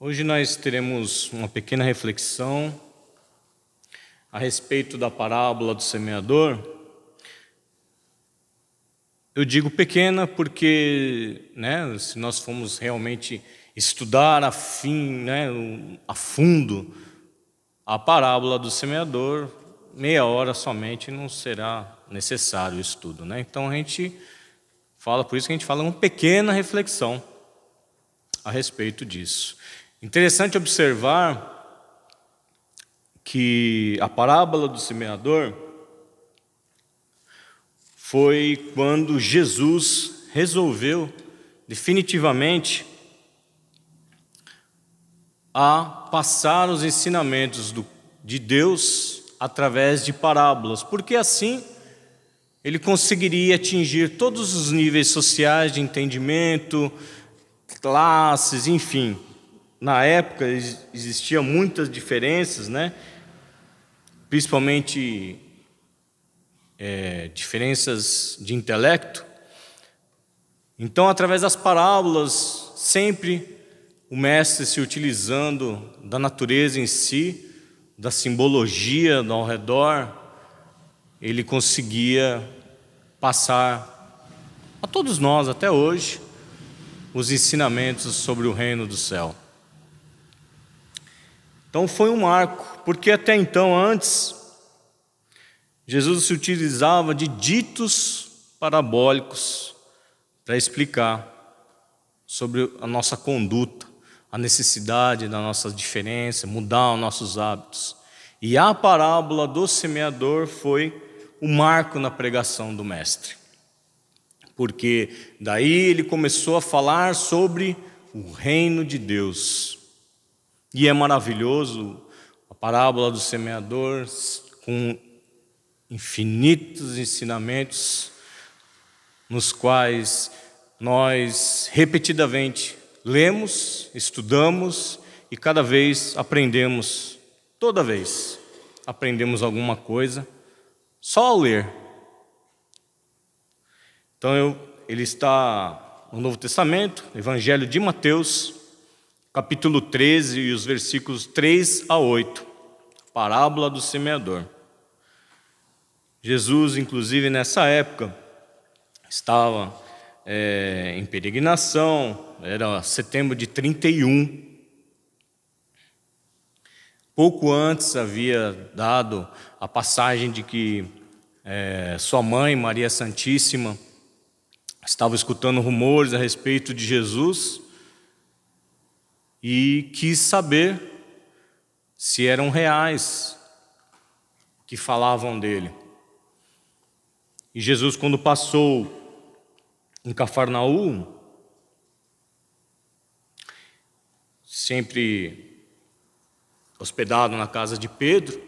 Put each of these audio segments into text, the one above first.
Hoje nós teremos uma pequena reflexão a respeito da parábola do semeador. Eu digo pequena porque, se nós formos realmente estudar a fundo a parábola do semeador, meia hora somente não será necessário o estudo, Então a gente fala, por isso que a gente fala uma pequena reflexão a respeito disso. Interessante observar que a parábola do semeador foi quando Jesus resolveu definitivamente a passar os ensinamentos de Deus através de parábolas, porque assim ele conseguiria atingir todos os níveis sociais de entendimento, classes, enfim. Na época existiam muitas diferenças, principalmente diferenças de intelecto. Então, através das parábolas, sempre o mestre se utilizando da natureza em si, da simbologia ao redor, ele conseguia passar a todos nós, até hoje, os ensinamentos sobre o reino do céu. Então foi um marco, porque até então, antes, Jesus se utilizava de ditos parabólicos para explicar sobre a nossa conduta, a necessidade da nossa diferença, mudar os nossos hábitos. E a parábola do semeador foi o marco na pregação do mestre, porque daí ele começou a falar sobre o reino de Deus. E é maravilhoso a parábola do semeador, com infinitos ensinamentos, nos quais nós repetidamente lemos, estudamos e cada vez aprendemos, toda vez aprendemos alguma coisa, só ao ler. Então ele está no Novo Testamento, Evangelho de Mateus, capítulo 13 e os versículos 3 a 8, parábola do semeador. Jesus, inclusive, nessa época, estava em peregrinação, era setembro de 31. Pouco antes havia dado a passagem de que sua mãe, Maria Santíssima, estava escutando rumores a respeito de Jesus e quis saber se eram reais que falavam dele. E Jesus, quando passou em Cafarnaum, sempre hospedado na casa de Pedro,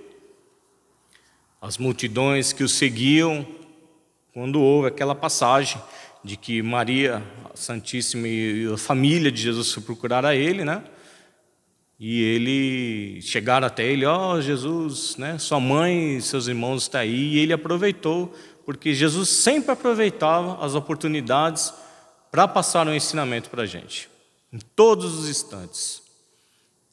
as multidões que o seguiam, quando houve aquela passagem de que Maria Santíssima e a família de Jesus foi procurar a ele, E ele chegaram até ele, Jesus, sua mãe e seus irmãos estão aí, e ele aproveitou, porque Jesus sempre aproveitava as oportunidades para passar um ensinamento para a gente, em todos os instantes.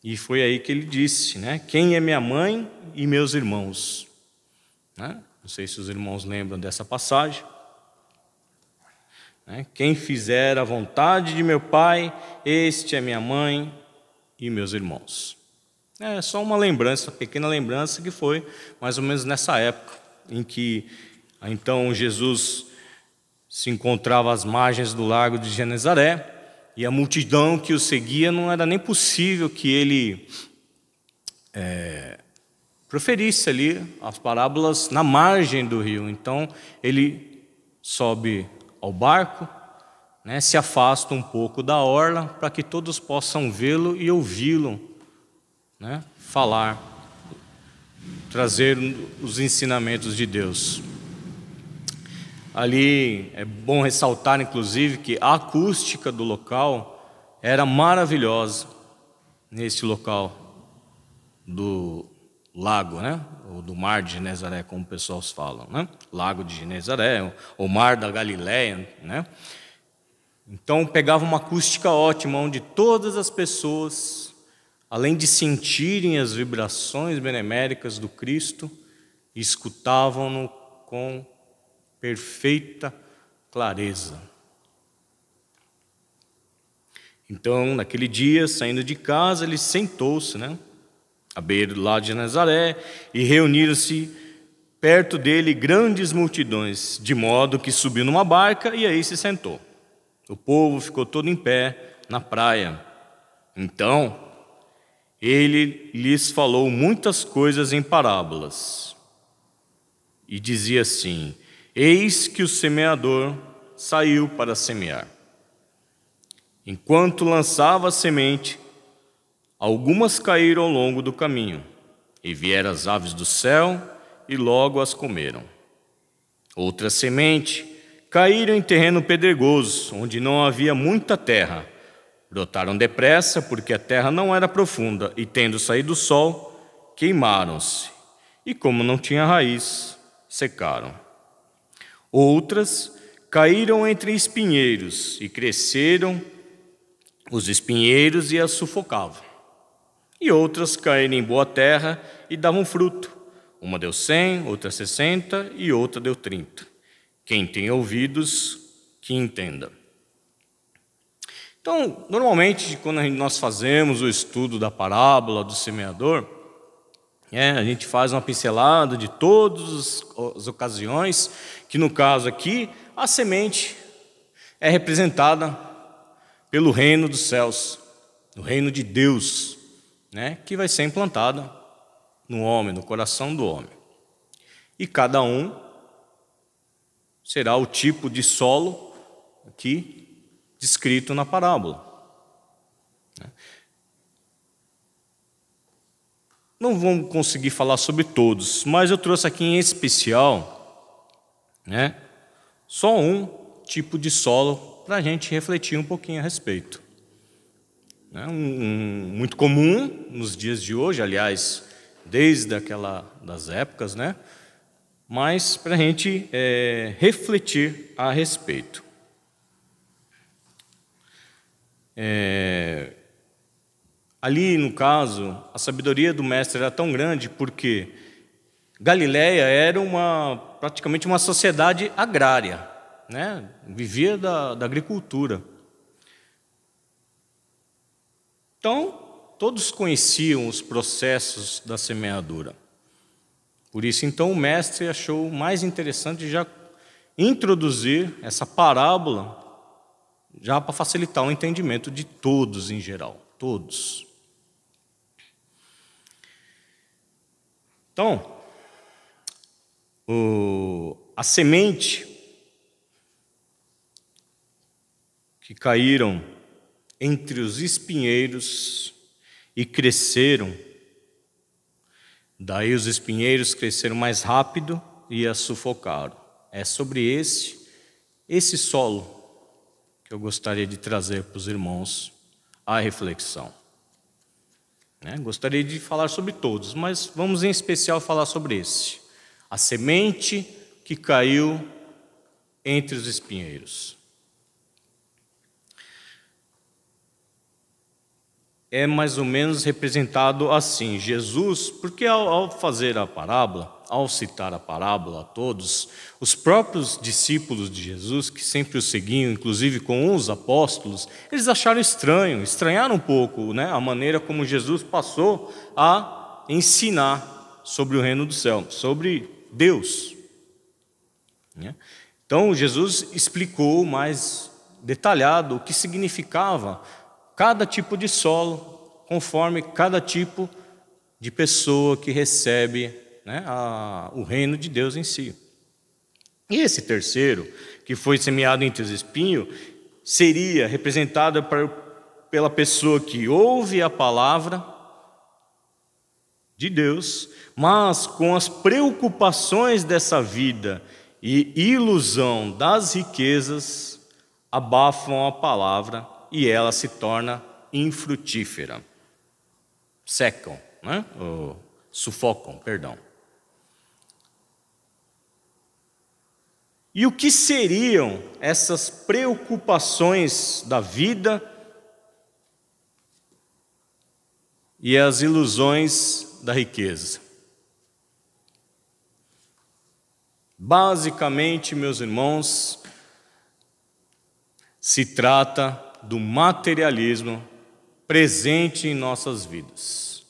E foi aí que ele disse, quem é minha mãe e meus irmãos? Não sei se os irmãos lembram dessa passagem. Quem fizer a vontade de meu Pai, este é minha mãe e meus irmãos. É só uma lembrança, uma pequena lembrança, que foi mais ou menos nessa época em que então Jesus se encontrava às margens do lago de Genezaré, e a multidão que o seguia não era nem possível que ele proferisse ali as parábolas na margem do rio. Então ele sobe ao barco, se afasta um pouco da orla para que todos possam vê-lo e ouvi-lo, falar, trazer os ensinamentos de Deus. Ali é bom ressaltar, inclusive, que a acústica do local era maravilhosa nesse local do lago, ou do mar de Genezaré, como o pessoal falam, Lago de Genezaré, ou mar da Galileia, Então pegava uma acústica ótima, onde todas as pessoas além de sentirem as vibrações beneméricas do Cristo, escutavam-no com perfeita clareza. Então, naquele dia, saindo de casa, ele sentou-se, à beira do lado de Nazaré, e reuniram-se perto dele grandes multidões, de modo que subiu numa barca e aí se sentou. O povo ficou todo em pé na praia. Então, ele lhes falou muitas coisas em parábolas. E dizia assim: eis que o semeador saiu para semear. Enquanto lançava a semente, algumas caíram ao longo do caminho, e vieram as aves do céu e logo as comeram. Outra semente caíram em terreno pedregoso, onde não havia muita terra. Brotaram depressa, porque a terra não era profunda, e tendo saído o sol, queimaram-se, e como não tinha raiz, secaram. Outras caíram entre espinheiros, e cresceram os espinheiros e as sufocavam. E outras caíram em boa terra e davam fruto. Uma deu 100, outra 60 e outra deu 30. Quem tem ouvidos, que entenda. Então, normalmente, quando nós fazemos o estudo da parábola do semeador, a gente faz uma pincelada de todas as ocasiões, que no caso aqui, a semente é representada pelo reino dos céus, o reino de Deus, que vai ser implantada no homem, no coração do homem. E cada um será o tipo de solo aqui descrito na parábola. Não vamos conseguir falar sobre todos, mas eu trouxe aqui em especial, só um tipo de solo para a gente refletir um pouquinho a respeito. Muito comum nos dias de hoje, aliás, desde das épocas, mas para a gente refletir a respeito. Ali, no caso, a sabedoria do mestre era tão grande porque Galileia era praticamente uma sociedade agrária, vivia da agricultura. Então, todos conheciam os processos da semeadura. Por isso, então, o mestre achou mais interessante já introduzir essa parábola já para facilitar o entendimento de todos em geral, todos. Então, a semente que caíram entre os espinheiros e cresceram, daí os espinheiros cresceram mais rápido e a sufocaram. É sobre esse solo que eu gostaria de trazer para os irmãos a reflexão. Gostaria de falar sobre todos, mas vamos em especial falar sobre esse. A semente que caiu entre os espinheiros. É mais ou menos representado assim. Jesus, porque ao fazer a parábola, ao citar a parábola a todos, os próprios discípulos de Jesus, que sempre o seguiam, inclusive com os apóstolos, eles acharam estranharam um pouco, a maneira como Jesus passou a ensinar sobre o reino do céu, sobre Deus. Então, Jesus explicou mais detalhado o que significava cada tipo de solo, conforme cada tipo de pessoa que recebe o reino de Deus em si. E esse terceiro, que foi semeado entre os espinhos, seria representado pela pessoa que ouve a palavra de Deus, mas com as preocupações dessa vida e ilusão das riquezas, abafam a palavra e ela se torna infrutífera. Secam, ou sufocam, perdão. E o que seriam essas preocupações da vida e as ilusões da riqueza. Basicamente, meus irmãos, se trata do materialismo presente em nossas vidas.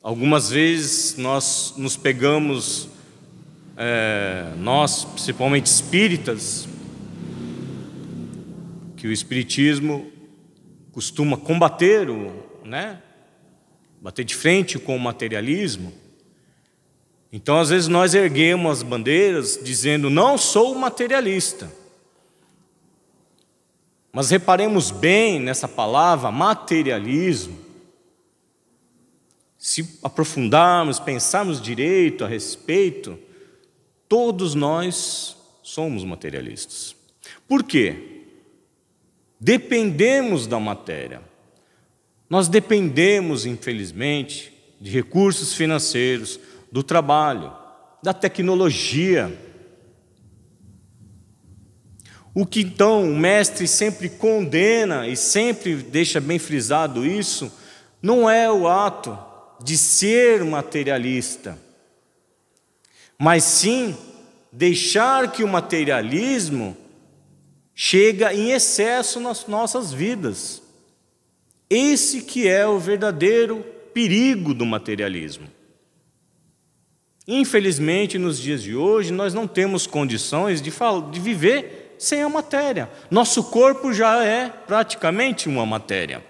Algumas vezes nós nos pegamos, nós, principalmente espíritas, que o espiritismo costuma combater, bater de frente com o materialismo. Então, às vezes, nós erguemos as bandeiras dizendo: não sou materialista. Mas reparemos bem nessa palavra, materialismo. Se aprofundarmos, pensarmos direito a respeito, todos nós somos materialistas. Por quê? Dependemos da matéria. Nós dependemos, infelizmente, de recursos financeiros, do trabalho, da tecnologia. O que então o mestre sempre condena e sempre deixa bem frisado isso, não é o ato de ser materialista, mas sim deixar que o materialismo chega em excesso nas nossas vidas. Esse que é o verdadeiro perigo do materialismo. Infelizmente, nos dias de hoje, nós não temos condições de viver sem a matéria. Nosso corpo já é praticamente uma matéria.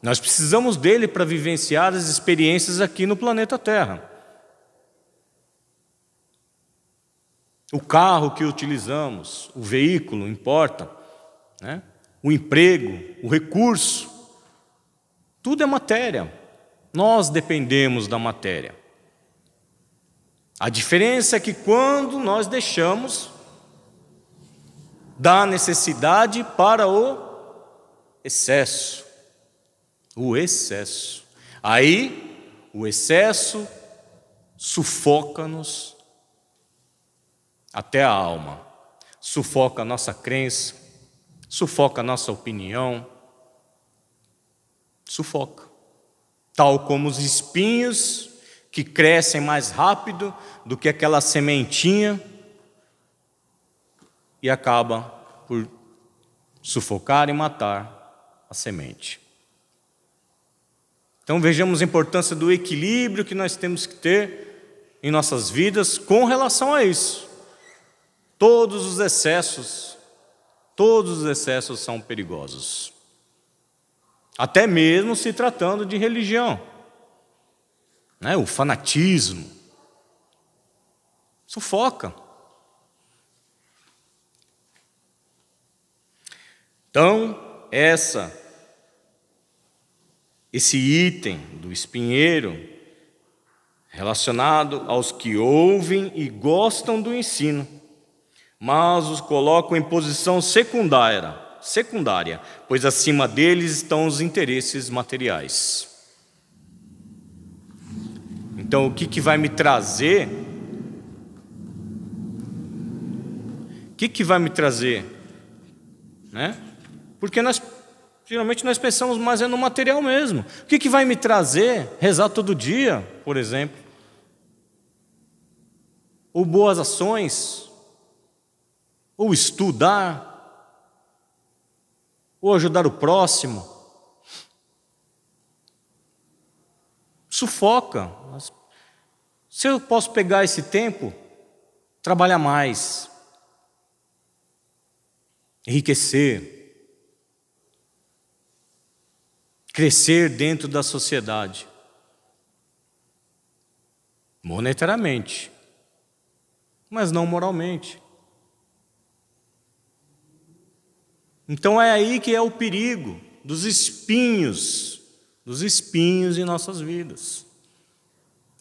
Nós precisamos dele para vivenciar as experiências aqui no planeta Terra. O carro que utilizamos, o veículo importa, o emprego, o recurso, tudo é matéria. Nós dependemos da matéria. A diferença é que quando nós deixamos da necessidade para o excesso, aí o excesso sufoca-nos até a alma, sufoca a nossa crença, sufoca a nossa opinião, sufoca. Tal como os espinhos que crescem mais rápido do que aquela sementinha e acaba por sufocar e matar a semente. Então vejamos a importância do equilíbrio que nós temos que ter em nossas vidas com relação a isso. Todos os excessos são perigosos. Até mesmo se tratando de religião. O fanatismo sufoca. Então, esse item do espinheiro relacionado aos que ouvem e gostam do ensino, mas os colocam em posição secundária, pois acima deles estão os interesses materiais. Então, o que vai me trazer? Porque geralmente nós pensamos mais no material mesmo. O que vai me trazer? Rezar todo dia, por exemplo. Ou boas ações. Ou estudar. Ou ajudar o próximo. Sufoca. Se eu posso pegar esse tempo, trabalhar mais, enriquecer, crescer dentro da sociedade, monetariamente, mas não moralmente. Então é aí que é o perigo dos espinhos em nossas vidas.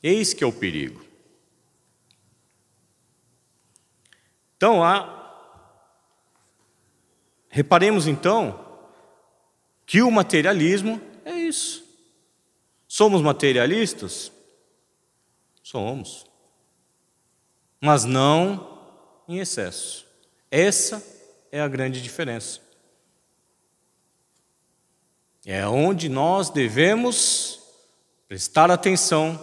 Eis que é o perigo. Então, reparemos então que o materialismo é isso. Somos materialistas? Somos. Mas não em excesso. Essa é a grande diferença. É onde nós devemos prestar atenção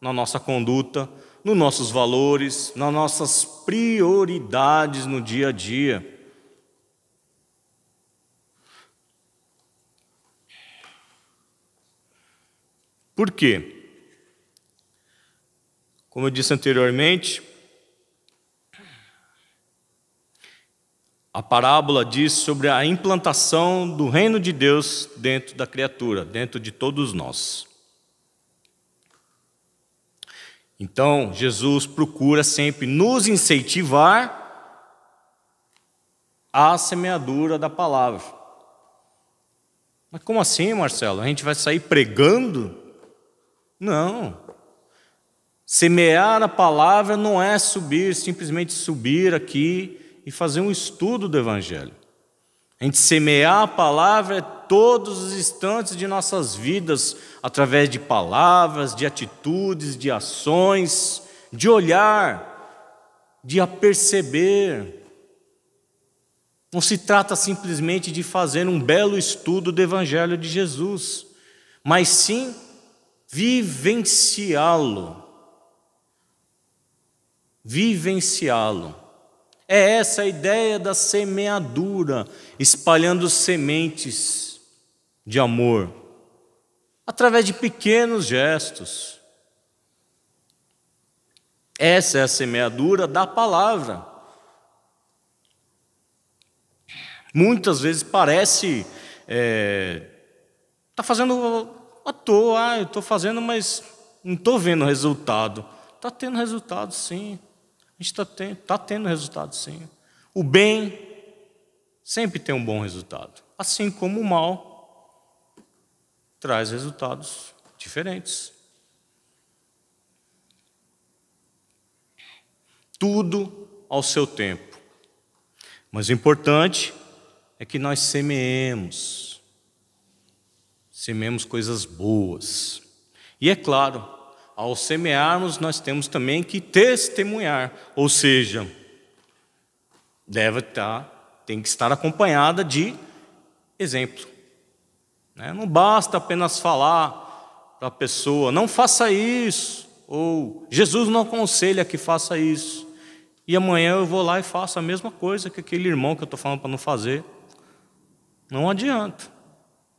na nossa conduta, nos nossos valores, nas nossas prioridades no dia a dia. Por quê? Como eu disse anteriormente, a parábola diz sobre a implantação do reino de Deus dentro da criatura, dentro de todos nós. Então, Jesus procura sempre nos incentivar à semeadura da palavra. Mas como assim, Marcelo? A gente vai sair pregando? Não. Semear a palavra não é simplesmente subir aqui e fazer um estudo do Evangelho. A gente semear a palavra é todos os instantes de nossas vidas, através de palavras, de atitudes, de ações, de olhar, de aperceber. Não se trata simplesmente de fazer um belo estudo do Evangelho de Jesus, mas sim vivenciá-lo. Vivenciá-lo. É essa a ideia da semeadura, espalhando sementes de amor, através de pequenos gestos. Essa é a semeadura da palavra. Muitas vezes parece, está fazendo à toa, eu estou fazendo, mas não estou vendo resultado. Está tendo resultado, sim. A gente está tendo resultado, sim. O bem sempre tem um bom resultado, assim como o mal traz resultados diferentes. Tudo ao seu tempo. Mas o importante é que nós semeemos coisas boas. E é claro, ao semearmos, nós temos também que testemunhar, ou seja, tem que estar acompanhada de exemplo. Não basta apenas falar para a pessoa, não faça isso, ou Jesus não aconselha que faça isso, e amanhã eu vou lá e faço a mesma coisa que aquele irmão que eu estou falando para não fazer. Não adianta.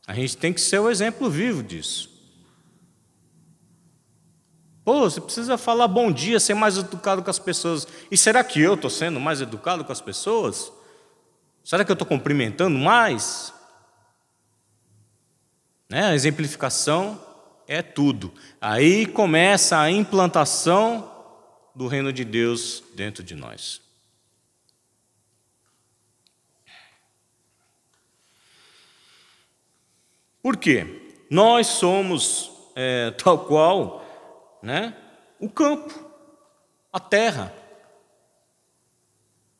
A gente tem que ser o exemplo vivo disso. Pô, você precisa falar bom dia, ser mais educado com as pessoas. E será que eu estou sendo mais educado com as pessoas? Será que eu estou cumprimentando mais? A exemplificação é tudo. Aí começa a implantação do reino de Deus dentro de nós. Por quê? Nós somos tal qual o campo, a terra.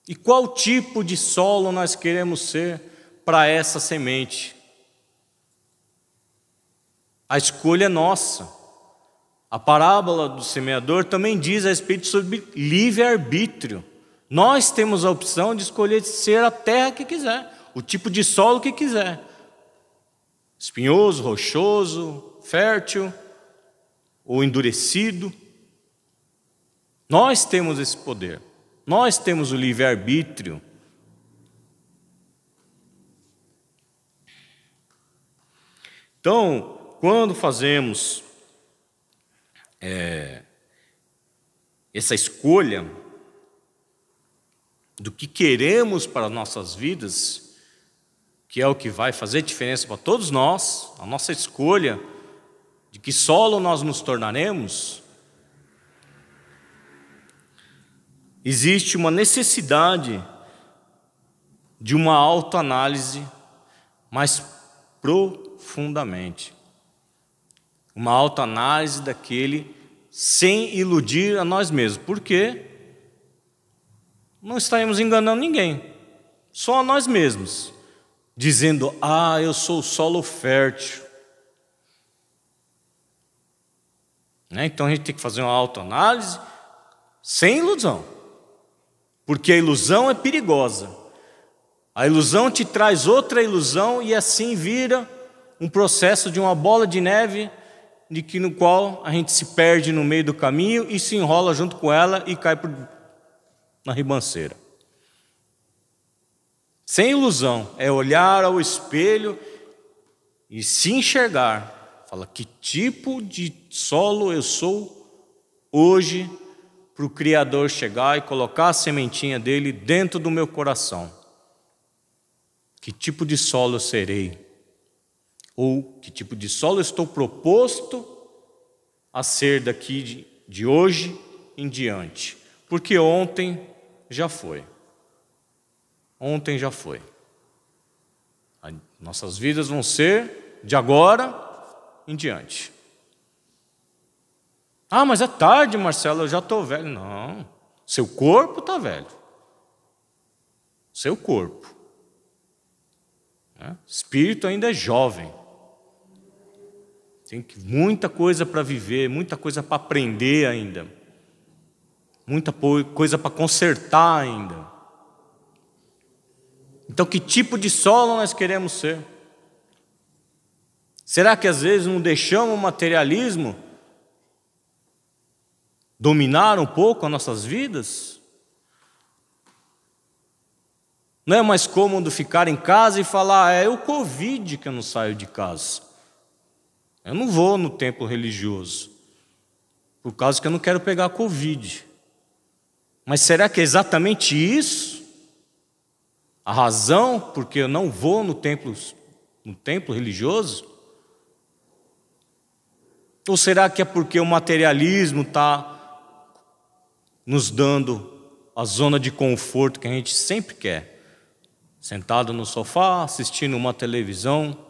E qual tipo de solo nós queremos ser para essa semente? A escolha é nossa. A parábola do semeador também diz a respeito sobre livre-arbítrio. Nós temos a opção de escolher ser a terra que quiser, o tipo de solo que quiser. Espinhoso, rochoso, fértil ou endurecido. Nós temos esse poder. Nós temos o livre-arbítrio. Então, quando fazemos essa escolha do que queremos para nossas vidas, que é o que vai fazer diferença para todos nós, a nossa escolha de que solo nós nos tornaremos, existe uma necessidade de uma autoanálise mais profundamente. Uma autoanálise daquele sem iludir a nós mesmos. Por quê? Não estaremos enganando ninguém, só a nós mesmos, dizendo, eu sou o solo fértil. Então a gente tem que fazer uma autoanálise sem ilusão, porque a ilusão é perigosa. A ilusão te traz outra ilusão e assim vira um processo de uma bola de neve no qual a gente se perde no meio do caminho e se enrola junto com ela e cai na ribanceira. Sem ilusão, é olhar ao espelho e se enxergar. Fala, que tipo de solo eu sou hoje para o Criador chegar e colocar a sementinha dele dentro do meu coração? Que tipo de solo eu serei? Ou que tipo de solo eu estou proposto a ser daqui de hoje em diante? Porque ontem já foi. Ontem já foi. Nossas vidas vão ser de agora em diante. Ah, mas é tarde, Marcelo, eu já estou velho. Não, seu corpo está velho. Seu corpo. Espírito ainda é jovem. Tem muita coisa para viver, muita coisa para aprender ainda. Muita coisa para consertar ainda. Então, que tipo de solo nós queremos ser? Será que às vezes não deixamos o materialismo dominar um pouco as nossas vidas? Não é mais cômodo ficar em casa e falar, é o Covid que eu não saio de casa. Eu não vou no templo religioso, por causa que eu não quero pegar Covid. Mas será que é exatamente isso? A razão porque eu não vou no templo religioso? Ou será que é porque o materialismo está nos dando a zona de conforto que a gente sempre quer? Sentado no sofá, assistindo uma televisão,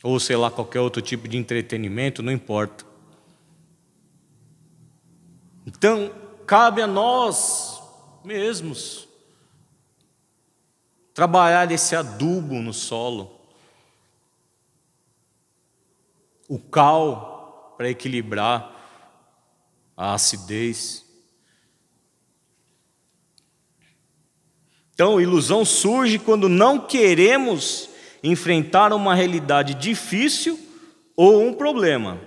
ou sei lá, qualquer outro tipo de entretenimento, não importa. Então, cabe a nós mesmos trabalhar esse adubo no solo, o cal para equilibrar a acidez. Então, a ilusão surge quando não queremos enfrentar uma realidade difícil ou um problema.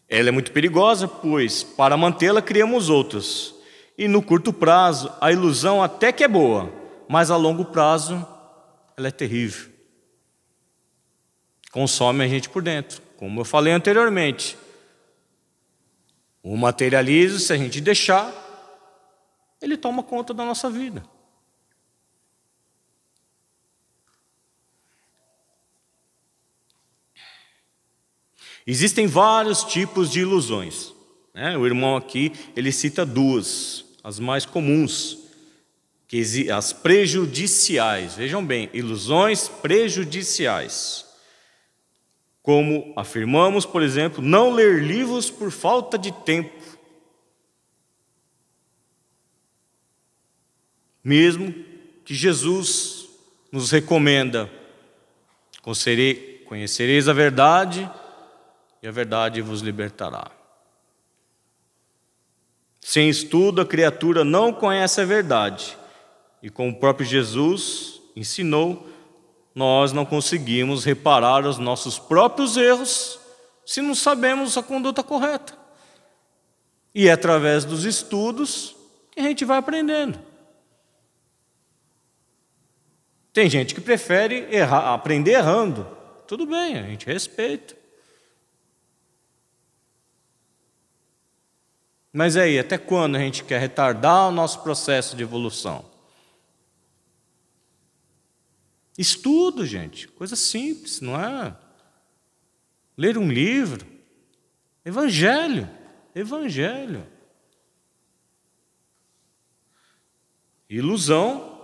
Ela é muito perigosa, pois para mantê-la criamos outros. E no curto prazo, a ilusão até que é boa, mas a longo prazo, ela é terrível. Consome a gente por dentro, como eu falei anteriormente. O materialismo, se a gente deixar, ele toma conta da nossa vida. Existem vários tipos de ilusões. O irmão aqui, ele cita duas, as mais comuns, as prejudiciais. Vejam bem, ilusões prejudiciais. Como afirmamos, por exemplo, não ler livros por falta de tempo. Mesmo que Jesus nos recomenda, conhecereis a verdade e a verdade vos libertará. Sem estudo, a criatura não conhece a verdade. E como o próprio Jesus ensinou, nós não conseguimos reparar os nossos próprios erros se não sabemos a conduta correta. E é através dos estudos que a gente vai aprendendo. Tem gente que prefere aprender errando. Tudo bem, a gente respeita. Mas aí, até quando a gente quer retardar o nosso processo de evolução? Estudo, gente, coisa simples, não é? Ler um livro, evangelho. Ilusão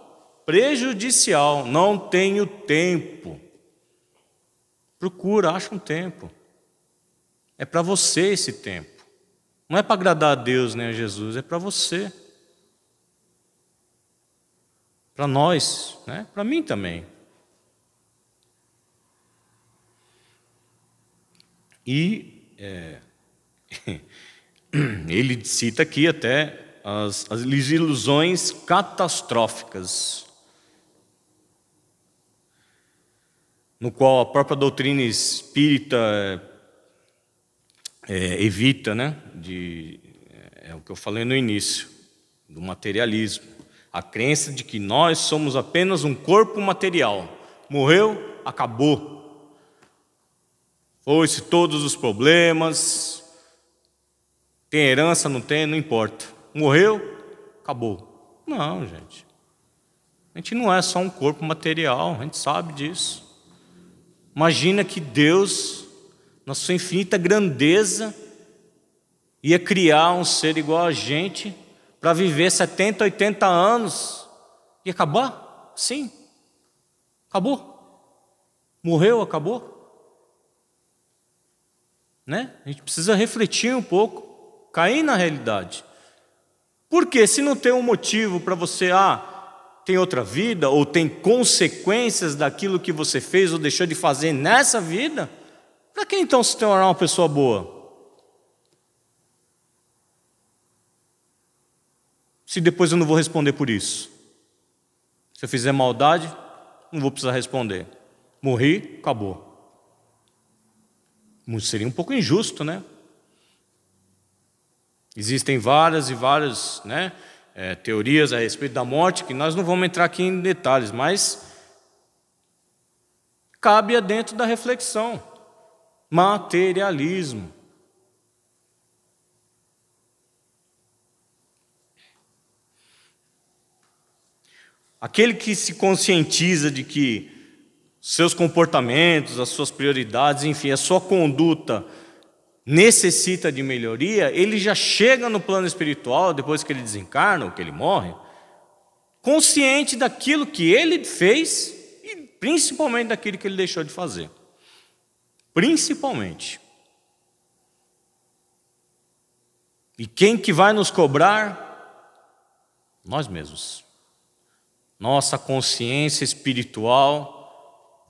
prejudicial, não tenho tempo. Procura, acha um tempo. É para você esse tempo. Não é para agradar a Deus nem a Jesus, é para você. Para nós, para mim também. E ele cita aqui até as ilusões catastróficas. no qual a própria doutrina espírita evita, né? É o que eu falei no início, do materialismo. A crença de que nós somos apenas um corpo material. Morreu, acabou. Foi-se todos os problemas. Tem herança, não tem, não importa. Morreu, acabou. Não, gente. A gente não é só um corpo material, a gente sabe disso. Imagina que Deus, na sua infinita grandeza, ia criar um ser igual a gente para viver 70, 80 anos e acabar? Sim, acabou. Morreu, acabou. Né? A gente precisa refletir um pouco, cair na realidade. Porque se não tem um motivo para você, tem outra vida, ou tem consequências daquilo que você fez ou deixou de fazer nessa vida, para que então se tornar uma pessoa boa? Se depois eu não vou responder por isso. Se eu fizer maldade, não vou precisar responder. Morri, acabou. Seria um pouco injusto, né? Existem várias e várias, né, teorias a respeito da morte, que nós não vamos entrar aqui em detalhes, mas cabe dentro da reflexão. Materialismo. Aquele que se conscientiza de que seus comportamentos, as suas prioridades, enfim, a sua conduta necessita de melhoria, ele já chega no plano espiritual, depois que ele desencarna ou que ele morre, consciente daquilo que ele fez e principalmente daquilo que ele deixou de fazer. Principalmente. E quem que vai nos cobrar? Nós mesmos. Nossa consciência espiritual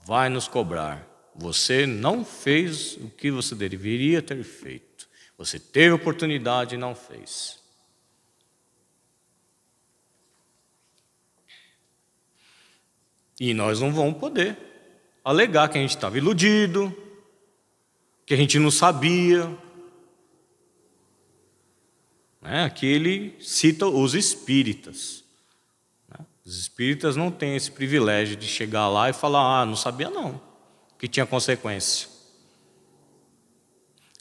vai nos cobrar. Você não fez o que você deveria ter feito. Você teve oportunidade e não fez. E nós não vamos poder alegar que a gente estava iludido, que a gente não sabia. Aqui ele cita os espíritas. Os espíritas não têm esse privilégio de chegar lá e falar, não sabia não, que tinha consequência.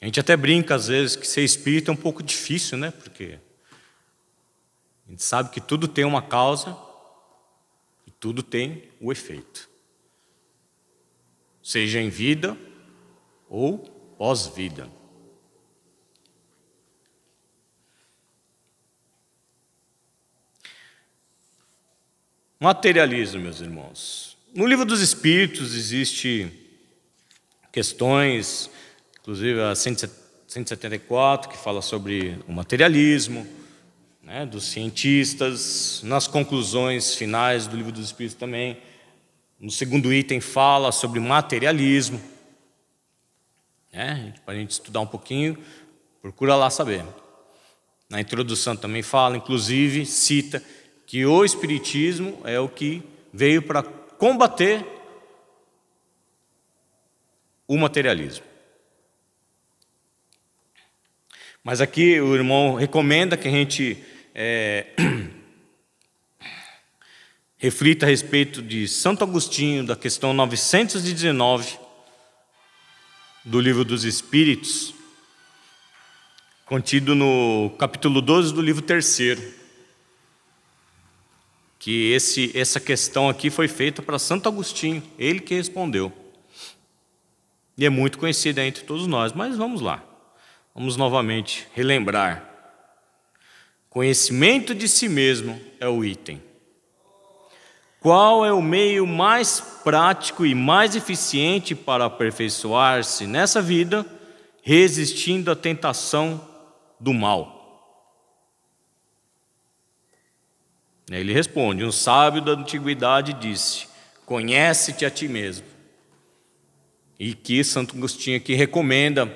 A gente até brinca às vezes que ser espírita é um pouco difícil, né? Porque a gente sabe que tudo tem uma causa e tudo tem o efeito. Seja em vida ou pós-vida. Materialismo, meus irmãos. No Livro dos Espíritos existe questões, inclusive a 174, que fala sobre o materialismo, né, dos cientistas. Nas conclusões finais do Livro dos Espíritos também, no segundo item fala sobre materialismo. Para a gente estudar um pouquinho, procura lá saber. Na introdução também fala, inclusive cita que o Espiritismo é o que veio para combater o materialismo. Mas aqui o irmão recomenda que a gente reflita a respeito de Santo Agostinho, da questão 919 do Livro dos Espíritos, contido no capítulo 12 do livro 3º. Que essa questão aqui foi feita para Santo Agostinho, ele que respondeu. E é muito conhecida entre todos nós, mas vamos lá. Vamos novamente relembrar. Conhecimento de si mesmo é o item. Qual é o meio mais prático e mais eficiente para aperfeiçoar-se nessa vida, resistindo à tentação do mal? Ele responde, um sábio da antiguidade disse, conhece-te a ti mesmo. E que Santo Agostinho aqui recomenda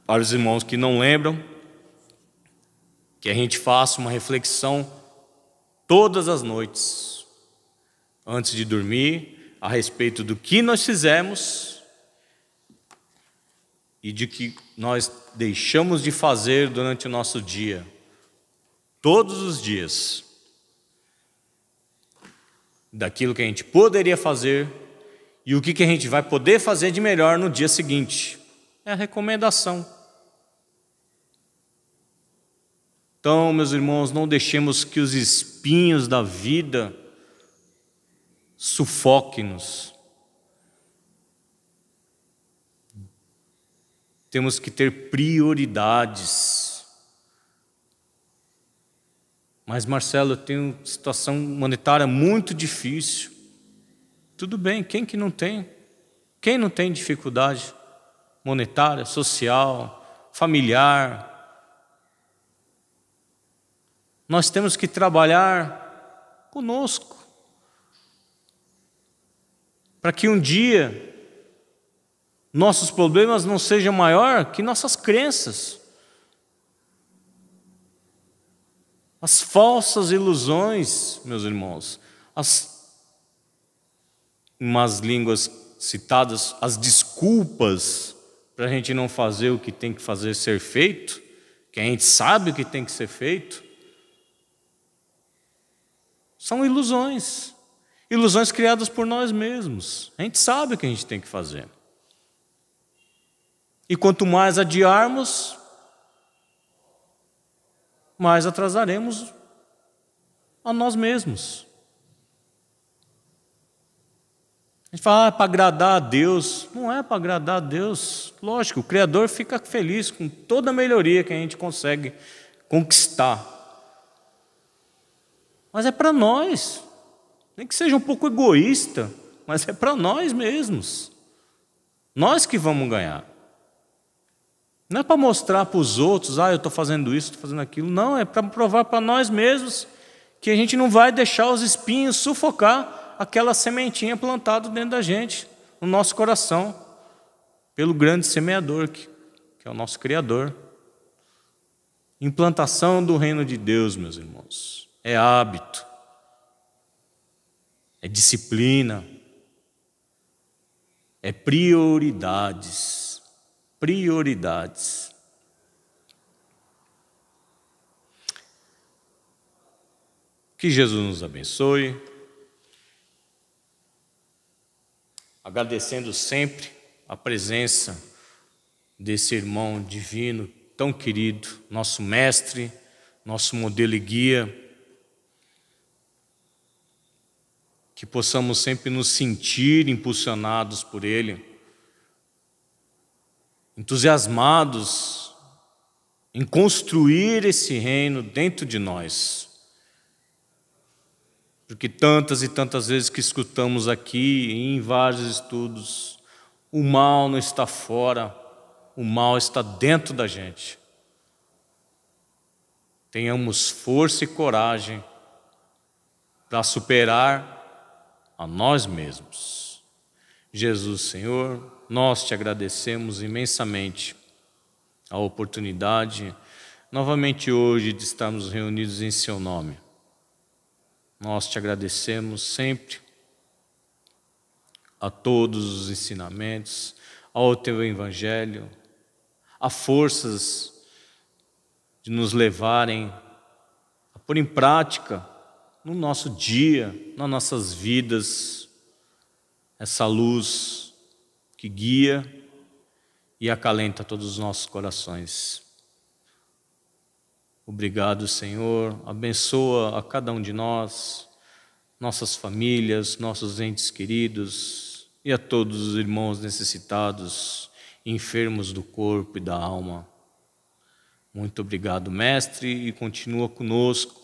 para os irmãos que não lembram, que a gente faça uma reflexão todas as noites, antes de dormir, a respeito do que nós fizemos e de que nós deixamos de fazer durante o nosso dia, todos os dias, daquilo que a gente poderia fazer e o que a gente vai poder fazer de melhor no dia seguinte. É a recomendação. Então, meus irmãos, não deixemos que os espinhos da vida sufoquem-nos. Temos que ter prioridades. Mas, Marcelo, eu tenho uma situação monetária muito difícil. Tudo bem, quem que não tem? Quem não tem dificuldade monetária, social, familiar? Nós temos que trabalhar conosco, para que um dia nossos problemas não sejam maior que nossas crenças. As falsas ilusões, meus irmãos, umas línguas citadas, as desculpas para a gente não fazer o que tem que fazer ser feito, que a gente sabe o que tem que ser feito, são ilusões. Ilusões criadas por nós mesmos. A gente sabe o que a gente tem que fazer. E quanto mais adiarmos, mais atrasaremos a nós mesmos. A gente fala, para agradar a Deus. Não é para agradar a Deus. Lógico, o Criador fica feliz com toda a melhoria que a gente consegue conquistar. Mas é para nós. Nem que seja um pouco egoísta, mas é para nós mesmos. Nós que vamos ganhar. Não é para mostrar para os outros, eu estou fazendo isso, estou fazendo aquilo. Não, é para provar para nós mesmos que a gente não vai deixar os espinhos sufocar aquela sementinha plantada dentro da gente, no nosso coração, pelo grande semeador, que é o nosso Criador. Implantação do reino de Deus, meus irmãos, é hábito, é disciplina, é prioridades. Prioridades. Que Jesus nos abençoe, agradecendo sempre a presença desse irmão divino, tão querido, nosso mestre, nosso modelo e guia, que possamos sempre nos sentir impulsionados por ele, entusiasmados em construir esse reino dentro de nós. Porque tantas e tantas vezes que escutamos aqui, em vários estudos, o mal não está fora, o mal está dentro da gente. Tenhamos força e coragem para superar a nós mesmos. Jesus, Senhor, nós te agradecemos imensamente a oportunidade, novamente hoje, de estarmos reunidos em Seu nome. Nós te agradecemos sempre a todos os ensinamentos, ao Teu Evangelho, a forças de nos levarem a pôr em prática no nosso dia, nas nossas vidas, essa luz que guia e acalenta todos os nossos corações. Obrigado, Senhor. Abençoa a cada um de nós, nossas famílias, nossos entes queridos e a todos os irmãos necessitados, enfermos do corpo e da alma. Muito obrigado, Mestre, e continua conosco,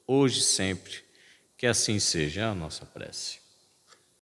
hoje e sempre. Que assim seja a nossa prece.